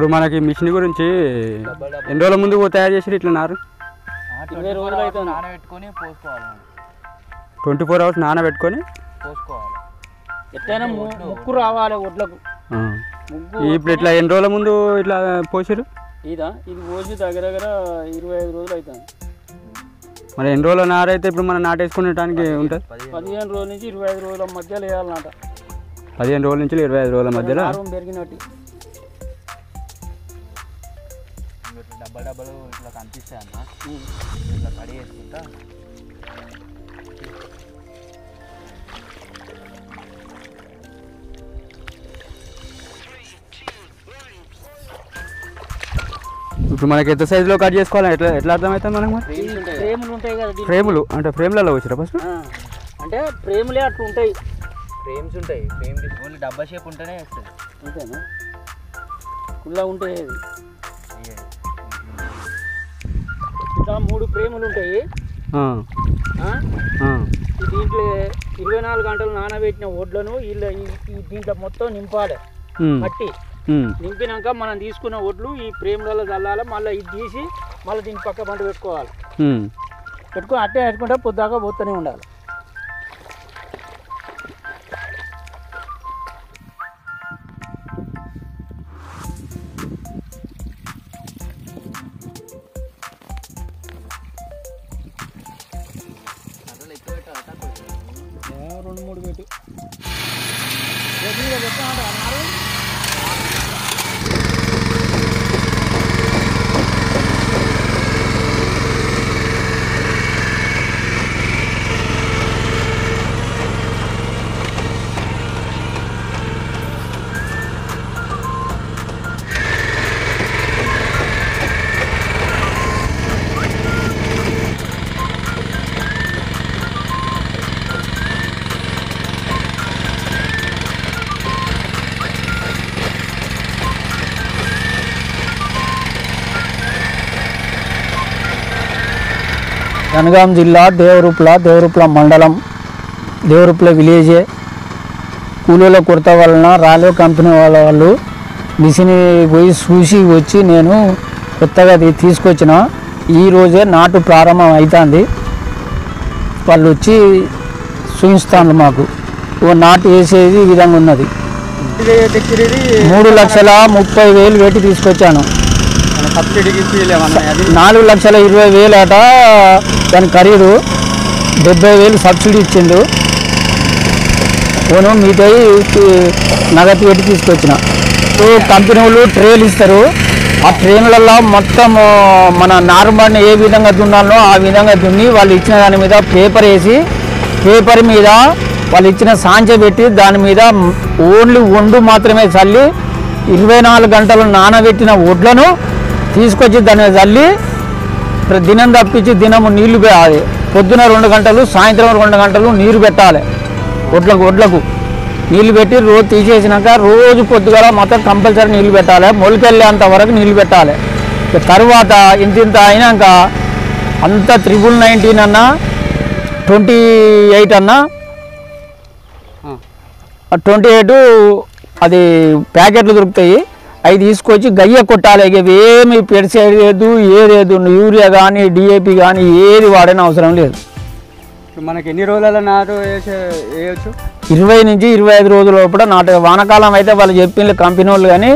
ఇప్పుడు మనకి మిషన్ గురించి ఎన్ని రోజుల ముందు తయారు చేసి ఇట్లా నారు 20 రోజులు అయితే నానబెట్టుకొని పోసుకోవాలి 24 hours నానబెట్టుకొని పోసుకోవాలి ఎట్లయినా ముక్కు రావాలి ఒడ్లకు ఇప్పుడు ఇట్లా ఎన్ని రోజుల ముందు ఇట్లా పోసారు ఇది పోసి దగ్గర 25 రోజులు అవుతుంది మరి ఎన్ని రోజుల నార అయితే ఇప్పుడు మనం నాటేసుకునేటానికి ఉంటుంది 15 రోజుల నుంచి 25 రోజుల మధ్యలో వేయాలన్నమాట 15 రోజుల నుంచి 25 రోజుల మధ్యలో పెరిగినట్టు డబ్బలు ఇట్లా కనిపిస్తాయి అన్న ఇట్లా కడి వేసుకుంటా ఇప్పుడు మనకి ఎంత సైజులో కట్ చేసుకోవాలి ఎట్లా అర్థమవుతుంది మనకు ఫ్రేములు ఉంటాయి కదా ఫ్రేములు అంటే ఫ్రేమ్లలో వచ్చారా ఫస్ట్ అంటే ఫ్రేములే అట్లా ఉంటాయి ఫ్రేమ్స్ ఉంటాయి ఓన్లీ డబ్బా షేప్ ఉంటేనే వేస్తుంది అంతేనా కుల్లా ఉంటాయి ఇట్లా 3 ఫ్రేములు ఉంటాయి దీంట్లో 24 గంటలు నానబెట్టిన ఒడ్లను దీంట్లో మొత్తం నింపాలి మట్టి నింపినాక మనం తీసుకున్న ఒడ్లు ఈ ఫ్రేమ్లలో చల్లాలి మళ్ళీ ఇది తీసి మళ్ళీ దీన్ని పక్క పంట పెట్టుకోవాలి పెట్టుకొని అట్టే పెట్టుకుంటే పొద్దాకా పోతూనే ఉండాలి రెండు మూడు పెట్టి జనగాం జిల్లా దేవరూప్ల మండలం దేవరూప్ల విలేజే కూలీల కొరత వలన రాలో కంపెనీ వాళ్ళు మిషన్ పోయి చూసి వచ్చి నేను కొత్తగా తీసుకొచ్చిన ఈరోజే నాటు ప్రారంభం అవుతుంది వాళ్ళు వచ్చి చూపిస్తాను మాకు ఓ నాటు వేసేది ఈ విధంగా ఉన్నది 3,30,000 పెట్టి తీసుకొచ్చాను 4,20,000 అట దాని ఖరీదు 70,000 సబ్సిడీ ఇచ్చిండు నేను మీతో నగదు పెట్టి తీసుకొచ్చిన కంపెనీ వాళ్ళు ట్రేలు ఇస్తారు ఆ ట్రైన్లలో మొత్తం మన నార్మల్ని ఏ విధంగా దున్నాలో ఆ విధంగా దున్ని వాళ్ళు ఇచ్చిన దాని మీద పేపర్ వేసి పేపర్ మీద వాళ్ళు ఇచ్చిన సాంచ పెట్టి దాని మీద ఓన్లీ ఒండు మాత్రమే చల్లి 24 గంటలు నానబెట్టిన ఒడ్లను తీసుకొచ్చి దాన్ని చల్లి దినం తప్పించి దినము నీళ్లు పొద్దున 2 గంటలు సాయంత్రం 2 గంటలు నీరు పెట్టాలి ఒడ్లకు నీళ్ళు పెట్టి రోజు తీసేసినాక రోజు పొద్దుగల మొత్తం కంపల్సరీ నీళ్ళు పెట్టాలి మొలకెళ్ళేంత వరకు నీళ్ళు పెట్టాలి తర్వాత ఇంత అయినాక అంత 19 అన్నా 28 అన్నా 28 అది ప్యాకెట్లు దొరుకుతాయి అవి తీసుకొచ్చి గయ్య కొట్టాలి ఏమి పెడిసేది లేదు ఏది యూరియా కానీ DAP కానీ ఏది వాడని అవసరం లేదు మనకి ఎన్ని రోజుల నాటు వేయచ్చు 20 నుంచి 25 రోజుల లోపల నాటు వానకాలం అయితే వాళ్ళు చెప్పింది కంపెనీ వాళ్ళు కానీ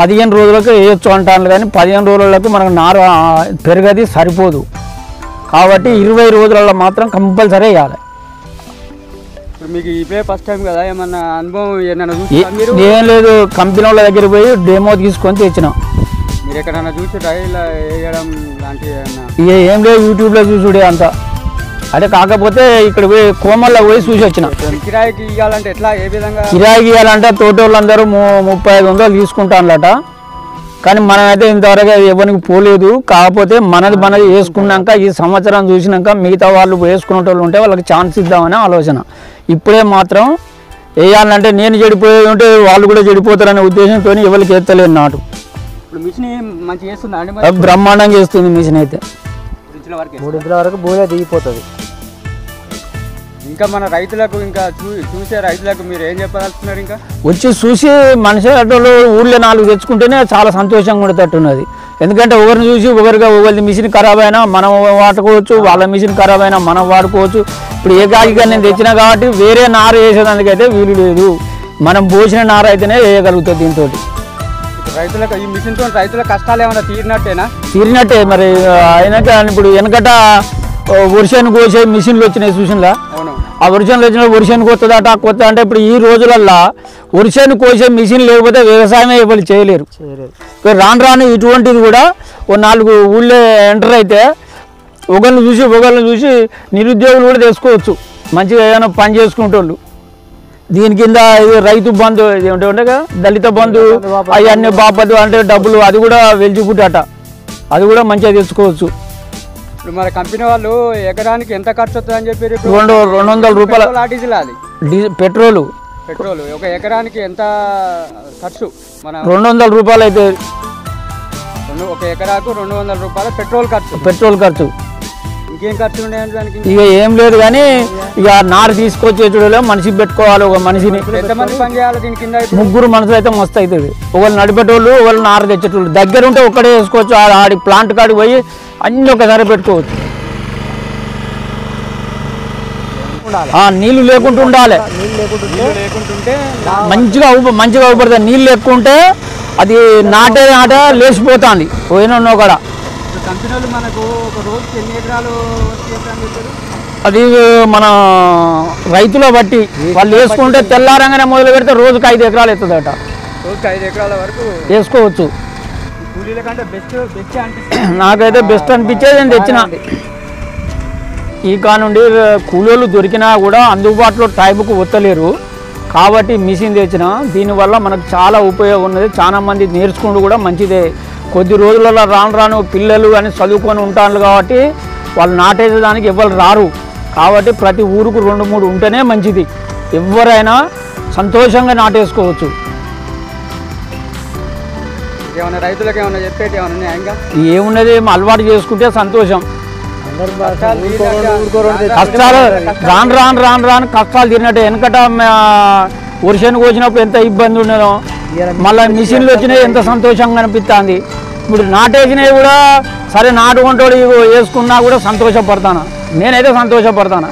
15 రోజులకు వేయచ్చు అంటారు కానీ 15 రోజులకు మనకు నారు పెరగది సరిపోదు కాబట్టి 20 రోజులలో మాత్రం కంపల్సరీ వేయాలి మీకు ఇప్పుడే ఫస్ట్ టైం కదా ఏమన్నా అనుభవం ఏం లేదు కంపెనీ వాళ్ళ దగ్గర పోయి డెమో తీసుకొని తెచ్చినాం మీరు ఎక్కడన్నా చూసి ఇలా వేయడం లాంటివి ఏం లేదు యూట్యూబ్లో చూసుడే అంతా అదే కాకపోతే ఇక్కడ పోయి కోమల్లో పోయి చూసి వచ్చిన కిరాయికి ఇవ్వాలంటే ఎట్లా ఏ విధంగా కిరాయికి ఇవ్వాలంటే తోటోళ్ళందరూ 3500 తీసుకుంటానులట కానీ మనమైతే ఇంతవరకు ఎవరికి పోలేదు కాకపోతే మనది వేసుకున్నాక ఈ సంవత్సరం చూసినాక మిగతా వాళ్ళు వేసుకునే వాళ్ళు ఉంటే వాళ్ళకి ఛాన్స్ ఇద్దామని ఆలోచన ఇప్పుడే మాత్రం వేయాలంటే నేను చెడిపోయి ఉంటే వాళ్ళు కూడా చెడిపోతారనే ఉద్దేశంతో ఎవరికి ఎత్తలేను నాటు బ్రహ్మాండంగా వేస్తుంది మిషన్ అయితే 3 ఇంచుల వరకు బోయ దిగిపోతుంది ఇంకా మన రైతులకు ఇంకా చూసే రైతులకు మీరు ఏం చెప్పదలుచుకున్నారు? ఇంకా వచ్చి చూసి మనిషి అటోళ్ళు ఊళ్ళో 4 తెచ్చుకుంటేనే చాలా సంతోషంగా ఉండేటట్టున్నది. ఎందుకంటే ఒకరిని చూసి ఒకరిది మిషన్ ఖరాబ్ అయినా మనం వాడుకోవచ్చు, వాళ్ళ మిషన్ ఖరాబ్ అయినా మనం వాడుకోవచ్చు. ఇప్పుడు ఏకాకిగా నేను తెచ్చినా కాబట్టి వేరే నారు వేసేదానికైతే వీలు లేదు. మనం పోసిన నారు అయితేనే వేయగలుగుతుంది. దీంతో రైతులకు ఈ మిషన్తో రైతుల కష్టాలు ఏమైనా తీరినట్టే. మరి అయినాక ఇప్పుడు వెనకట వర్షానికి కోసే మిషన్లు వచ్చినాయి చూసినలా. ఆ వర్షాలు వచ్చిన వర్షానికి వస్తుందట కొత్త అంటే ఇప్పుడు ఈ రోజులల్లో వర్షాన్ని కోసే మిషన్ లేకపోతే వ్యవసాయమే ఎవరు చేయలేరు. రాను ఇటువంటిది కూడా ఓ 4 ఊళ్ళో ఎంటర్ అయితే ఒకరిని చూసి నిరుద్యోగులు కూడా తెచ్చుకోవచ్చు. మంచిగా ఏదైనా పని చేసుకుంటోళ్ళు. దీని కింద రైతు బంధు ఏమిటంటే దళిత బంధు అవన్నీ బాపతు అంటే డబ్బులు అది కూడా వెలిచిపుట్టట, అది కూడా మంచిగా తెచ్చుకోవచ్చు. ఇప్పుడు మన కంపెనీ వాళ్ళు ఎకరానికి ఎంత ఖర్చు వస్తుంది అని చెప్పి 200 రూపాయలు డీజిల్, అది పెట్రోల్ ఒక ఎకరానికి ఎంత ఖర్చు? మన 200 రూపాయలు అయితే ఒక ఎకరాకు 200 రూపాయలు పెట్రోల్ ఖర్చు. ఇంకేం ఖర్చు ఉన్నాయంటే దానికి ఇక ఏం లేదు. కానీ ఇక నారు తీసుకొచ్చేటోళ్ళు మనిషి పెట్టుకోవాలి. ఒక మనిషిని ఎంతమంది పని చేయాలి దీని కింద? 3 మనుషులు అయితే మస్తు అవుతుంది. ఒకళ్ళు నడిపేటోళ్ళు, ఒకళ్ళు నారు తెచ్చేటోళ్ళు. దగ్గర ఉంటే ఒక్కడే వేసుకోవచ్చు. ఆడి ప్లాంట్ కాడికి పోయి అన్నీ ఒకసారి పెట్టుకోవచ్చు. నీళ్లు లేకుండా ఉండాలి. మంచిగా అవుపడుతుంది. నీళ్ళు ఎక్కువ ఉంటే అది నాటే లేచిపోతుంది పోయిన కూడా. కంపెనీలు మనకు ఒక రోజుకి ఎన్ని ఎకరాలు అది మన రైతుల బట్టి వాళ్ళు వేసుకుంటే తెల్లారంగానే మొదలు పెడితే రోజుకి 5 ఎకరాలు ఎత్తుందట. రోజుకి 5 ఎకరాల వరకు వేసుకోవచ్చు. కూలీల కంటే బెస్ట్ నాకైతే బెస్ట్ అనిపించేది నేను తెచ్చిన. ఈ కానుండి కూలీలు దొరికినా కూడా అందుబాటులో టైంకు వత్తలేరు కాబట్టి మిషన్ తెచ్చిన. దీనివల్ల మనకు చాలా ఉపయోగం ఉన్నది. చాలా మంది నేర్చుకుంటూ కూడా మంచిదే. కొద్ది రోజులలో రాను పిల్లలు అని చదువుకొని ఉంటారు కాబట్టి వాళ్ళు నాటేసేదానికి ఎవరు రారు. కాబట్టి ప్రతి ఊరుకు 2-3 ఉంటేనే మంచిది. ఎవరైనా సంతోషంగా నాటేసుకోవచ్చు. ఏమైనా రైతులకు ఏమైనా చెప్పేది ఏమన్నా ఇంకా ఏమున్నది? అలవాటు చేసుకుంటే సంతోషం. కష్టాలు రాను కష్టాలు తిరిగినట్టు. వెనకట వర్షానికి వచ్చినప్పుడు ఎంత ఇబ్బంది ఉండేదో, మళ్ళీ మిషన్లు వచ్చినాయి ఎంత సంతోషంగా అనిపిస్తుంది. ఇప్పుడు నాటేసినవి కూడా సరే నాటుకుంటోడు వేసుకున్నా కూడా సంతోషపడతాను. నేనైతే సంతోషపడతాను.